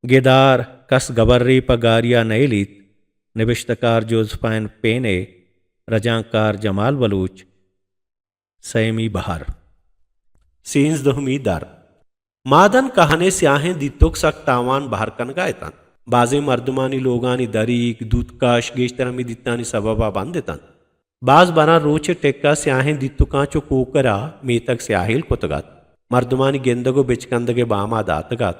Gedar kas gabarri pagaria nailit, Nibishtakar Josephine Pene, Rajankar Jamal Baluch, Saimi Bahar. Scenes the Humidar. Madan kahane syahen ditok sak tawan bahar kan gaetan. Baze mardumani logani darik, dutkash, geshtarami dittani sababa bandetan. Baz bana roche tekka syahen dittukancho kukara metak syahil kotagat. Mardumani gendago bechkandage bama datagat.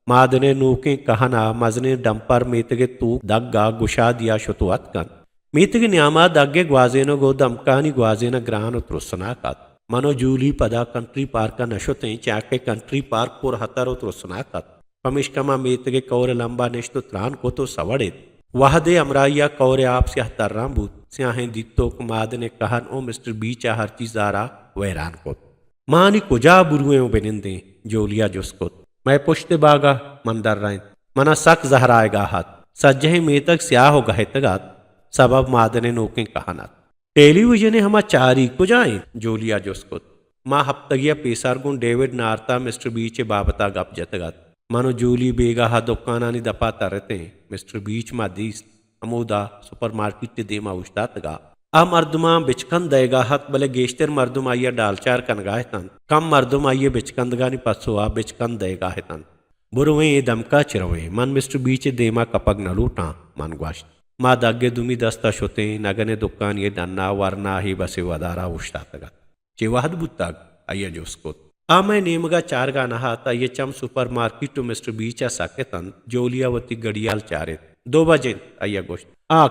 मादने नूके कहना मजने dumper मीतगे तू दग्गा गुशा दिया शुतुअत कन मीतगे न्यामा दग्गे ग्वाजेनो गो दमकानी ग्वाजेना grain उत्रुसना कात मनो जूली पदा country park का नशोते चाके country park पुर हतर उत्रुसना कात पमिश्कमा मीतगे कौर लंबा निश्तो त्रान को तो सवड़े वह दे अमराइया कौरे आप से हतर्राम बूत स्याहें दित्तो मादने कहन ओ मिस्टर बीचा हर चीजारा वैरान को मानी कुजा बुरुए बेनिंदे जोलिया जुस्को मैं पुश्ते बागा मंदर राइन मना सक जहराएगा हाथ सज्जहे में तक स्याह हो गहे तगात सबब मादने नोके कहानात टेलीविजन हमा चारी को जाए जोलिया जोस्कुत माँ हफ्तगिया पेसार गुण डेविड नारता मिस्टर बीच बाबता गप जतगात मनो जूली बेगा हा दुकाना नि दपा तरते मिस्टर बीच मा दीस अमोदा सुपरमार्केट देमा उश्ता तगा आ मर्दुमा बिचकन देगा हत बले गेश्तर मर्दुम आइया डालचार कनगाहे तन कम मर्दुम आइये बिचकंदगानी पसुआ बिचकन देगा है तन बुरवे ये दमका चिरवे मन मिस्टर बीचे देमा कपग न लूटा मन ग्वाश माँ दग्गे दुमी दस्ता शोते नगने दुकान ये दन्ना वरना ही बसे वदारा उश्ता तगा चेवाहद बुत्ताग आइया जोस्को आ मैं नेमगा चार गा नहा ता ये चम सुपर मार्केट टू मिस्टर बीचा साके तन जोलियावती गड़ियाल चारे 2 बजे आइया गोश्त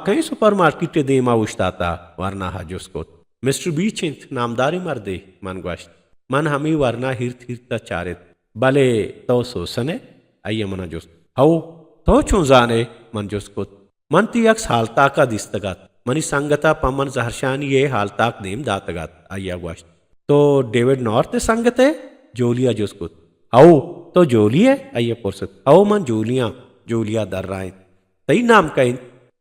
कहीं सुपर मार्केट देमा उश्ताता वरना हाजुस्को मिस्टर बीचिंत नामदारी मर्दे मन ग्वाश्त मन हमी वरना हिरत हिरता चारे भले तो सोसने आइये मना जोस हाउ तो छू जाने मन जोस्को मन ती अक्स हालता का दिस्तगात मनी संगता पमन जहरशानी ये हालताक देम दातगात आइया ग्वाश्त तो डेविड नॉर्थ संगते जोलिया जोस्को हाउ तो जोली है आइये पुरसत हाउ मन जोलिया दर राय तई नाम कहीं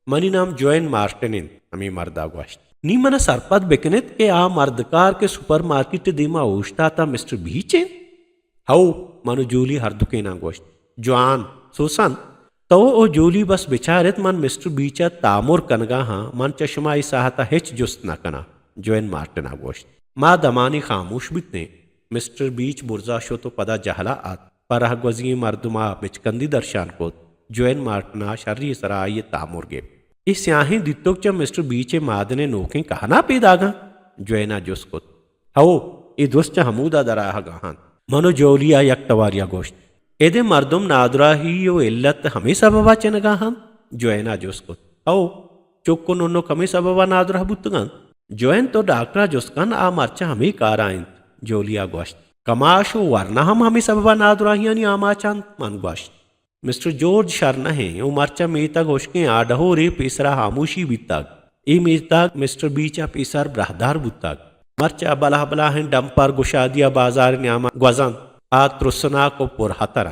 मनी नाम जोएन मार्टिनिन हमी मर्दा ग्वाश्त नी मन सरपद बेकनेत के आ मर्दकार के सुपर मार्केट दीमा उश्ता था मिस्टर बीचे हाउ मनु जूली हरदुके ना गोश्त जवान सुसन तो ओ जूली बस बिचारित मन मिस्टर बीचा तामुर कनगा हाँ मन चश्मा साहता हिच जुस्त न कना जोएन मार्टिना गोश्त माँ दमानी खामोश बितने मिस्टर बीच बुर्जा शो तो पदा जहला आत पर गजी मर्दुमा बिचकंदी दर्शान को जोएन मार्टिना शर्री सरा ये तामुर गे इस स्याही दित्तोक च मिस्टर बीचे मादने नोके कहना पेदागा जोएना जुस्कुत हाओ ए दुश्च हमूदा दराह गाहान मनो जोलिया यक्तवारिया गोश्त एदे मर्दुम नादरा ही यो इल्लत हमें सबवा चनगाहान जोएना जुस्कुत हाओ चुक्को नोनो कमे सबवा नादरा बुत्तगान जोएन तो डॉक्टरा जुस्कन आ मर्चा हमें काराइन जोलिया गोश्त कमाशो वरना हम हमें सबवा नादरा ही यानी आमाचान मन गोश्त मिस्टर जॉर्ज शर्ना है ओ मर्चा मेता गोश्के आडहो रे पेसरा हामोशी बिताग ए मेताग मिस्टर बीचा पेसर ब्रहदार बुताग मर्चा बला बला है डंपर गुशादिया बाजार न्यामा ग्वजन आ त्रुसना को पुर हतरा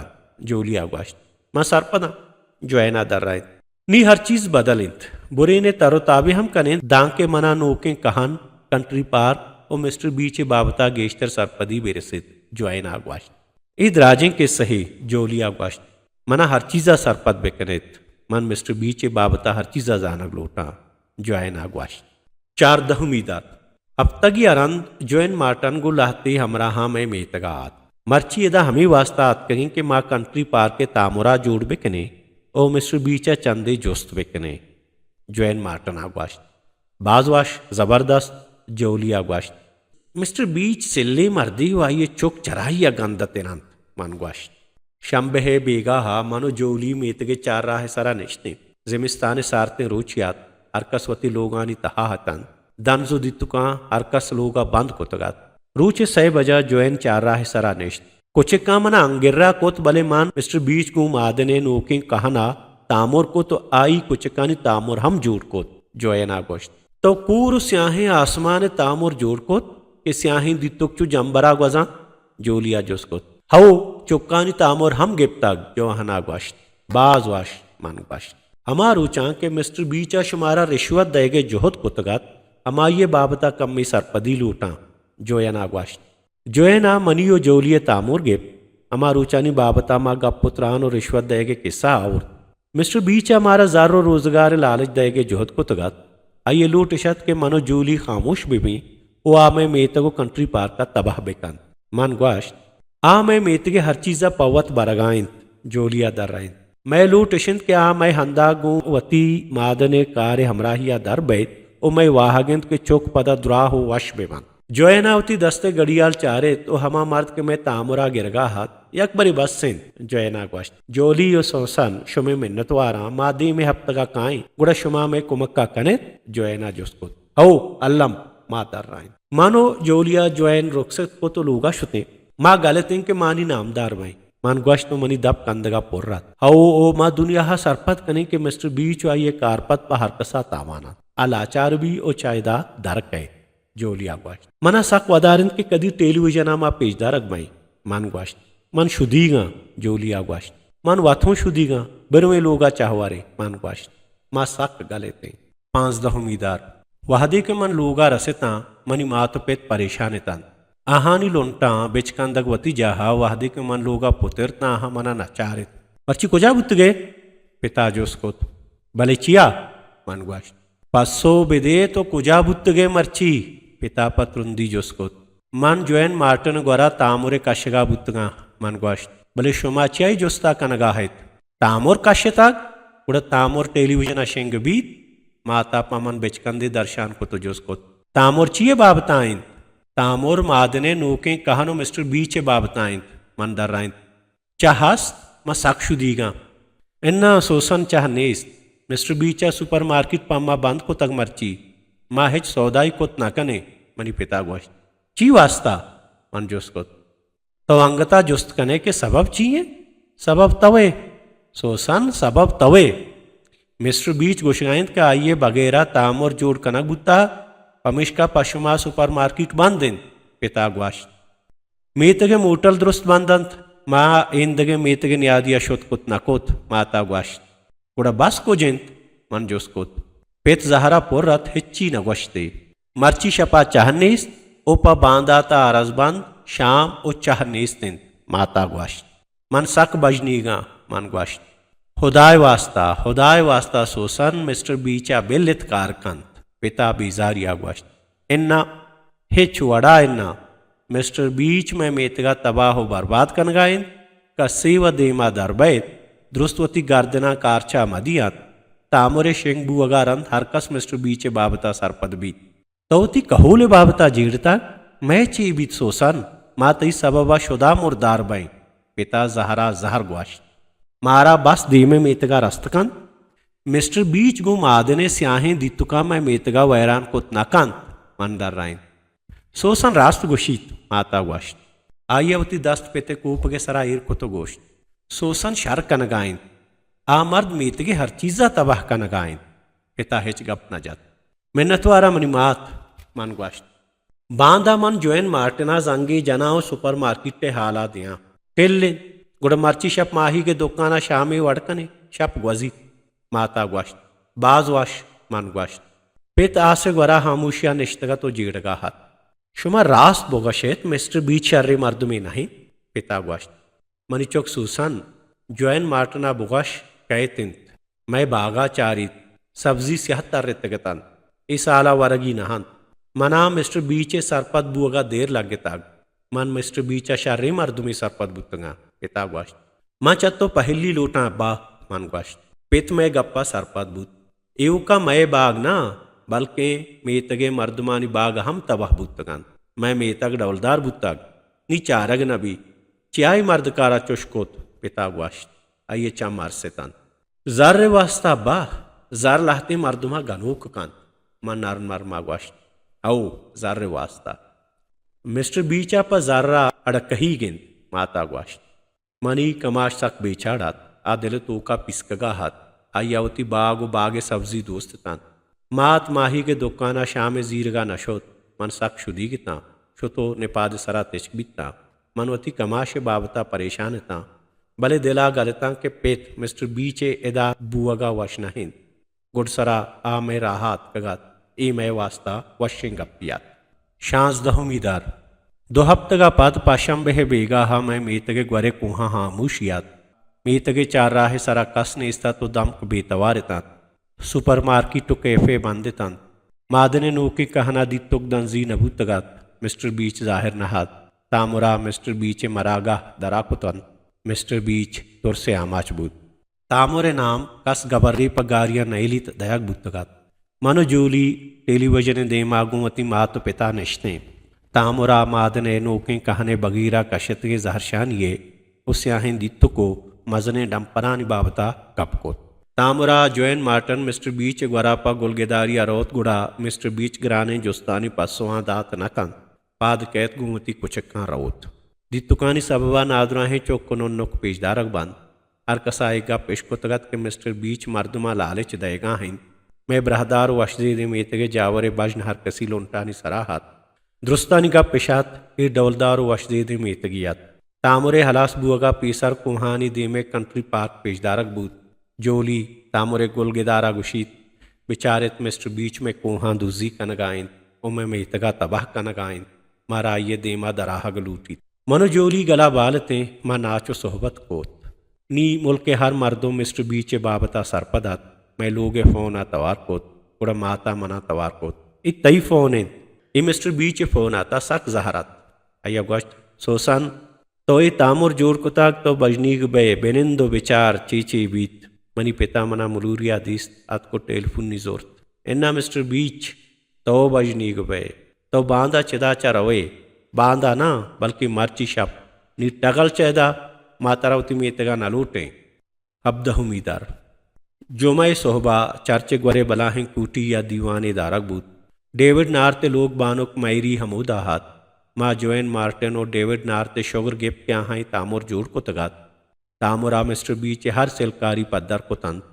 जोलिया गोश्त मा सरपदा जोएना दर राय नी हर चीज बदलिंत बुरे ने तरोताबे हम कने दांके मना नोके कहान कंट्री पार्क ओ मिस्टर बीचे बाबता गेश्तर सरपदी बेरसित जोएना गोश्त ईद राजे के सही जोलिया गोश्त मना हर चीज़ा सरपद बेकनेत मन मिस्टर बीचे बाबता हर चीज़ा जानग लोटा जोएन आगवाश 4 दहमीदार अब तक अरंद जोएन मार्टन गो लहते हमरा हाँ में मेतगात मर्ची एदा हमें वास्ता आत कहीं कि माँ कंट्री पार्क के तामुरा जोड़ बेकने ओ मिस्टर बीचा चंदे जोस्त बेकने जोएन मार्टन आगवाश बाजवाश जबरदस्त जोली आगवाश मिस्टर बीच सिल्ले मर्दी हुआ ये चुक चराइया गंदतेनंत मनगवाश शंबहे बेगा हा मनो जोली मेतगे चार राह सरा निश्ते जिमिस्तान सारते रोचियात हरकसवती लोगानी तहा हतन दनजो दितुका हरकस लोगा बंद कोतगात रूचे 6 बजा जोएन चार राह सरा निश्त कुछ का मना अंगिर्रा कोत बले मान मिस्टर बीच को मादने नोके कहना तामुर को तो आई कुछ कानी तामुर हम जोड़ कोत जोएन आगोश्त तो कूर स्याहे आसमान तामुर जोड़ कोत के स्याही दितुक चु जंबरा गजा जोलिया जोस्कोत हाउ चुक्कानी तामुर हम गिप्ताग जो हना ग्वाश्त बाज वाश मान ग्वाश्त हमार ऊंचा के मिस्टर बीचा शुमारा रिश्वत देगे जोहत कुतगात हमाये बाबता कम्मी सरपदी लूटा जोयना ग्वाश्त जोयना मनियो जोलिए तामुर गिप अमारूचानी बाबता मा गपुत्रान और रिश्वत देगे किस्सा और मिस्टर बीच हमारा जारो रोजगार लालच देगे जोहद को तगत आइए लूट इशत के मनो जूली खामोश भी वो आ मैं मेतगो कंट्री पार्क का तबाह बेकन मन ग्वाश आ मैं मेतगे हर चीज़ा पवत बरगाइन जोलिया दर रही मैं लूट इशंत के आ मैं हंदा गु वती मादने कार्य हमराहिया दर बैत ओ मैं वाहगिंद के चौक पदा द्रा हो वश बेमन जोयनावती दस्ते गड़ियाल चारे तो हमा मर्द के मैं तामुरा गिरगा हाथ यक बरी बस सिन जोयना गोश्त जोली यो सोसन शुमे मिन्नतवारा मादी में हफ्तगा काई गुड़ा शुमा में कुमक्का कने जोयना जोस्कुत औ अल्लम मा तर राइन मानो जोलिया जोयन रुखसत को तो लोगा शुते मा गलतिंग के मानी नामदार में मान गोश्त मनी दब कंदगा पोर्रात औ ओ मा दुनिया हा सरपत कने के मिस्टर बीच आइए कारपत पा हरकसा तावाना अलाचार भी ओ चायदा दर कहे जोलिया गोश्त मना सक वदारन के कदी टेलीविजन मा पेजदार अगमाई मन गोश्त मन शुदीगा जोलिया गोश्त मन वाथों शुदीगा बिरवे लोगा चाहवारे मन गोश्त मा सक गलेते 5 उम्मीदार वहदी के मन लोगा रसेता मनी मात पेत परेशान तन आहानी लोंटा बेचकंदग वती जाहा वहदी के मन लोगा पुतिरता आहा मना नचारित पर्ची कुजा बुत गए पिता जोस्कोत भले चिया मन गोश्त पस्सो बेदे तो कुजा बुत गए मर्ची पिता पत्रुंदी जोस्कोत मन जोयन मार्टन गोरा तामुरे काशगा बुतगा मन गोश्त भले शुमाचियाई जोस्ता कनगा है तामुर काश्यताग उड़ा तामुर टेलीविजन अशेंग बीत माता पमन बेचकंदी दर्शान को तो जोस्कोत तामुर चिये बाबताइन तामुर मादने नोके कहानो मिस्टर बीचे बाबताइन मन दर्राइन चाहस मा साक्षु दीगा इन्ना सोसन चाह नेस मिस्टर बीचा सुपर मार्केट पम्मा बंद को तक मर्ची माँ हिच सौदाई कोत ना कने मनी पिता गोश्त ची वास्ता मन जोस्कोत तो अंगता जोस्त कने के सबब चाहिए सबब तवे सोसन सबब तवे मिस्टर बीच गोशगाइंद का आइए बगैरा तामुर जोड़ कनक बुत्ता पमिश का पशुमा सुपर मार्केट बंद दिन पिता गोश्त मेतगे मोटल दुरुस्त बंदंत माँ इंदगे मेतगे न्यादिया शोत कुत नकोत माता गोश्त उड़ा बस को जिंत मन जोस्कोत पेत जहरा पोर्रत हिच्ची न गोश्ते मर्ची शपा चाहनीस ओपा बांदाता अरजबंद शाम ओ चाहनीस दिन माता गोश्त मन सक बजनीगा मन गोश्त खुदाय वास्ता सोसन मिस्टर बीचा बिलित कारकंत पिता बीजारिया गोश्त इन्ना हिच वड़ा इन्ना मिस्टर बीच में मेतगा तबाह बर्बाद कनगाइन कस्सी व देमा दरबैत दुरुस्तवती गर्दना कारचा मदियात तामुरे शेंग बुअगारंत हरकस मिस्टर बीचे बाबता सरपद बीत तोती कहोले बाबता जीड़ता मैं ची बीत सोसन मातई सबबा शुदा मुर्दार बाई पिता जहरा जहर गोश्त मारा बस दीमे मेतगा रस्तकन मिस्टर बीच गु मादने स्याहें दितुका मैं मेतगा वैरान को तनाकंत मन दर राइन सोसन रास्त गोशीत माता गोश्त आयवती दस्त पेते कूप के सरा ईर को तो गोश्त सोसन शर कनगाइन आ मर्द मीतगे हर चीज़ा तबाह कनगाइन पिता हिच गप न जात मिन्नतवारा मनी मात मन गोश्त बांदा मन जोयन मार्टिना जंगी जनाओ सुपर मार्केट ते हाला दिया टिल्ले गुड़ मर्ची शप माही के दुकाना शामी वड़कने शप ग्वजी माता गोश्त बाज वाश मन गोश्त पित आसे गोरा खामोशिया निश्तगा तो जीड़गा हाथ शुमा रास्त बोगशेत मिस्टर बीच शर्री मर्द में नहीं पिता गोश्त मनी चौक सुसन जोयन मार्टना बुगश कहतिंत मैं बागा चारित सब्जी सेहत्तर रितगतन इस आला वरगी नहन मना मिस्टर बीचे सरपत बुअगा देर लगे ताग मन मिस्टर बीचा शर्री मर्द में सरपत बुतंगा पिता गोश्त माँ चत्तो पहली लोटा अब्बा मन गोश्त पित में गप्पा सरपत बुत एव का मैं बाग ना बल्कि मेतगे मर्दमानी बाग हम तबाह बुतगन मैं मेतग डौलदार बुतग नी चारग नबी चियाई मर्द कारा चुशकोत पिता गोश्त आइए चा मार से तन जर वास्ता बा जर लाहते मर्दुमा गनूक कान मन नर मर मा गोश्त औ जर वास्ता मिस्टर बीचा पर जर्रा अड़कही गिन माता गोश्त मनी कमाश तक बेचाड़ात आ दिल तो का पिसकगा हाथ आयावती बागे सब्जी दोस्त तन मात माही के दुकाना शाम जीरगा नशोत मन सक शुदी गिता शुतो निपाद सरा तिश्क बिता मनवती कमाश बाबता परेशान ता भले दिला गलता के पेत मिस्टर बीचे एदा बुअगा वश नहिन गुडसरा आ में राहत कगत ए मैं वास्ता वशिंग अपियात शांस दहुमीदार दो हफ्तगा पद पाशंबे बेगा हा मैं मीतगे ग्वरे कुहा हा मूशियात मीतगे चार राहे सरा कसने इस्ता तो दमक बेतवारिता सुपर मार्केट कैफे बंदिता मादने नूकी कहना दित्तुक दंजी नबूतगात मिस्टर बीच जाहिर नहात तामुरा मिस्टर बीचे मरागा दराकुतन मिस्टर बीच तुरसे आमाचबूत तामुरे नाम कस गबर्री पगारिया नैलित दयाग बुतगात मनु जूली टेलीविजन देमागुमती मात पिता निश्ते तामुरा मादने नोके कहने बगीरा कशतगे जहरशानिये उस्याहिन दित्तु को मजने डंपरानी बाबता कपको तामुरा जोएन मार्टन मिस्टर बीच ग्वरापा गुलगेदारी अरोत गुड़ा मिस्टर बीच ग्राने जुस्तानी पसुआ दात नकन पाद कैत गुमती कुचक्का रवत दित्तुकानी सबवा नादराहें चौकनोन्नोक पेशदारक बंद हर कसाएगा पेशकुतगत के मिस्टर बीच मर्दुमा लालच दयगा हैं मैं ब्रहदार वशदे मेतगे जावरे बजन हर कसी लोंटानी सराहत दुरुस्तानी का पेशात ये डौलदार वशदे मेतगियात तामुरे हलास बुअगा पीसर कुहानी दे में कंट्री पार्क पेशदारक बूत जोली तामुरे गुलगेदारा गुशीत बिचारित मिस्टर बीच में कोहा दूजी कनगाइन उमे मेतगा तबाह कनगाइन मारा ये देमा दराहग लूटी मनो जोली गला बालते माँ नाचो सोहबत कोत नी मुल्क के हर मर्दों मिस्टर बीचे बाबता सरपदात मैं लोगे फोन आ तवार कोत उड़ा माता मना तवार कोत इत तई फोन ये मिस्टर बीचे फोन आता सक जहरत अया गोश्त सोसन तो ये तामुर जोड़ कुताक तो बजनीग बे बेनिंदो विचार चीची बीत मनी पिता मना मुलूरिया दिस अत को टेलीफोन निजोरत इन्ना मिस्टर बीच तो बजनीग बे तो बांदा चिदा चा रवे बांदा ना बल्कि मर्ची शप नी टगल चैदा मातारावती मेतगा न लूटे अब्द उमीदार जोमय सोहबा चर्चे ग्वरे बलाहें कूटी या दीवाने दारक बूत डेविड नारते लोग बानुक मैरी हमूदा हाथ माँ जोएन मार्टिन और डेविड नारते शोगर गेप क्या हाई तामुर जोड़ को तगात तामुरा मिस्टर बीचे हर सिलकारी पद्दर को तंत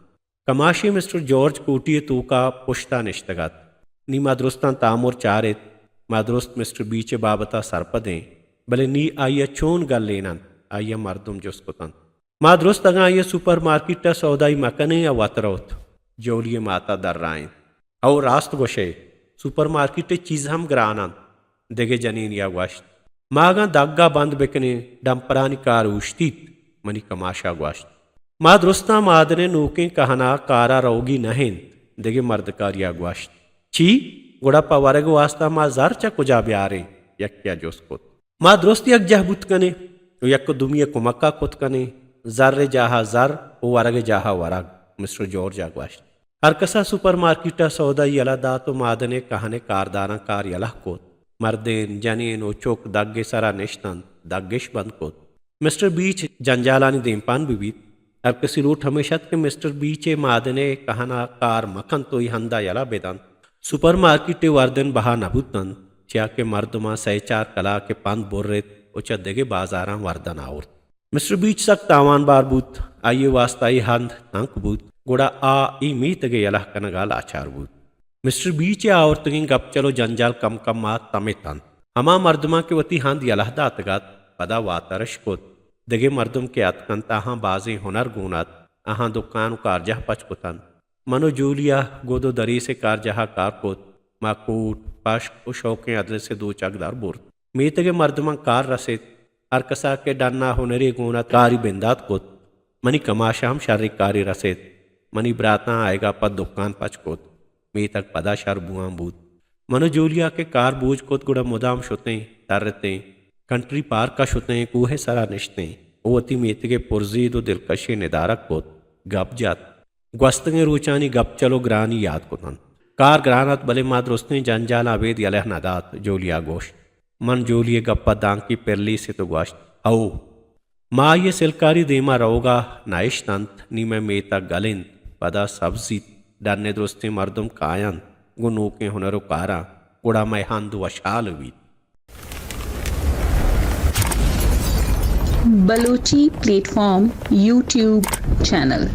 कमाशी मिस्टर जॉर्ज कूटी तू का पुश्ता निश्तगात नी मादरुस्तान तामुर चारित मादरुस्त मिस्टर बीचे बाबता सरपदें भले नी आइया चोन गल लेना आइया मर्दुम जोस्को तंत मादरुस्त अगा आइया सुपर मार्केट सौदाई मकने या वतरौत जोलिए माता दर राइन और रास्त गोशे सुपर मार्केट चीज हम ग्राना देगे जनीन या वाश्त मागा दाग्गा बंद बेकने डंपरानी कार उश्तीत मनी कमाशा वाश्त मादरुस्ता मादने नूके कहना कारा रोगी नहें देगे मर्दकार या वाश्त ची गुड़ापा वरग वास्ता मा जर चा कुजा ब्यारे यक्या जोस्को मा दुरुस्त यक जहबुत कने यक दुमिया कुमक्का कुत कने जर्रे जाहा जर ओ वरग जाहा वरग मिस्टर जॉर्ज आगवाश हर कसा सुपर मार्केटा सौदा यला दा तो मादने कहने कारदाना कार यला कोत मर्देन जनीन ओ चोक दग्गे सरा निश्तन दग्गेश बंद कोत मिस्टर बीच जंजालानी देमपान बिबीत हर कसी रूट हमेशा के मिस्टर बीचे मादने कहना कार मखन तो हंदा यला बेदन सुपर मार्केटे वर्दन बहा नबुतन च्या के मर्दमा सहचार कला के पंद बोर्रेत उचा देगे बाजारा वर्दन आउर मिस्टर बीच सक तावान बार बूत आइए वास्ताई हंद तंक बूत गुड़ा आ ई मी तगे यलह कनगाल आचार बूत मिस्टर बीच आउर तगिंग गप चलो जंजाल कम कम मा तमे तन हमा मर्दमा के वती हंद यलह दातगात पदा वातरश कोत देगे मर्दम के अतकन ताहा बाजे हुनर गुनात आहा दुकान कारजह पचकुतन मनो जूलिया गोदो दरी से कारजहा कारकोत माकूट पाश ओ शौकें अदले से दो चकदार बुर मीतगे मर्दमा कार रसेत अरकसा के डन्ना हुनरे गुना कारी बिंदात कोत मनी कमाशाम शारीरिक कारी रसेत मनी ब्राता आएगा पद दुकान पचकोत मी तक पदा शर बुआ बूत मनो जूलिया के कार बूझ कोत गुड़ा मुदाम शुते तरते कंट्री पार्क का शुते कूहे सरा निश्ते ओवती मीतगे पुरजीद दिलकशी निदारक कोत गप जात ग्वस्तंगे रूचानी गप चलो ग्रानी याद कुतन कार ग्रानत बले माद्रुस्ते जंजाल आवेद यलह नदात जोलिया गोश्त मन जोलिए गप्पा दांकी पिरली से तो गोश्त औ माँ ये सिलकारी देमा रोगा नाइश तंत नी में मेता गलिंद पदा सब्जी डरने दुरुस्ते मर्दम कायन गुनू के हुनरो कारा उड़ा मैं हंद वशाल वी बलूची प्लेटफॉर्म यूट्यूब चैनल